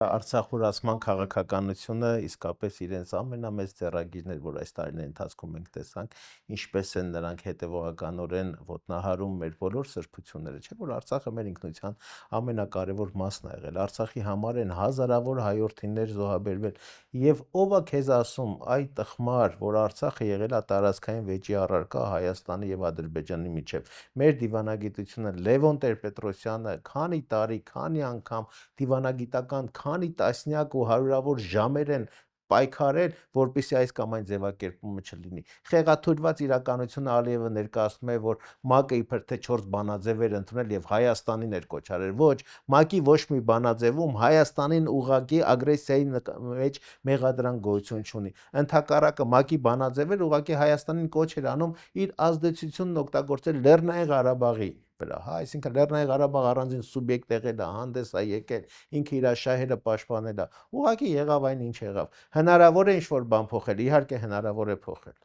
Արցախուրացման քաղաքականությունը իսկապես իրենց ամենամեծ ձեռագիրն էր, որ այս տարիների ընթացքում մենք տեսանք, ինչպես են նրանք հետևողականորեն ոտնահարում մեր բոլոր սրբությունները, չէ՞ որ Արցախը մեր ինքնության ամենակարևոր մասն է եղել։ Արցախի համար են հազարավոր հայրենիներ զոհաբերվել, եւ ով է քեզ ասում այ տխմար, որ Արցախը եղել է տարածքային վեճի առարկա Հայաստանի եւ Ադրբեջանի միջեւ։ Մեր դիվանագիտությունը Լևոն Տեր-Պետրոսյանը քանի տարի, քանի անգամ դիվանագիտական քանի տասնյակ ու հարյուրավոր ժամեր են պայքարել, որպեսզի այս կամ այն ձևակերպումը չլինի։ Խեղաթյուրված իրականությունը Ալիևը ներկայացնում է, որ ՄԱԿ-ը իբր թե 4 բանաձև էր ընդունել եւ Հայաստանին էր կոչարել։ Ոչ, ՄԱԿ-ի ոչ մի բանաձևում Հայաստանին ուղղակի ագրեսիայի մեջ մեղադրանք գոյություն չունի։ Ընդհակառակը ՄԱԿ-ի բանաձևերը ուղղակի Հայաստանին կոչ էր անում իր ազդեցությունն օգտագործել Լեռնային Ղարաբաղի վրա, հա, այսինքն Լեռնային Ղարաբաղ առանձին սուբյեկտ եղել է, հանդես է եկել, ինքը իր շահերը պաշտպանել է։ Ուղղակի եղավ այն ինչ եղավ։ Հնարավոր է ինչ-որ բան փոխել, իհարկե հնարավոր է փոխել։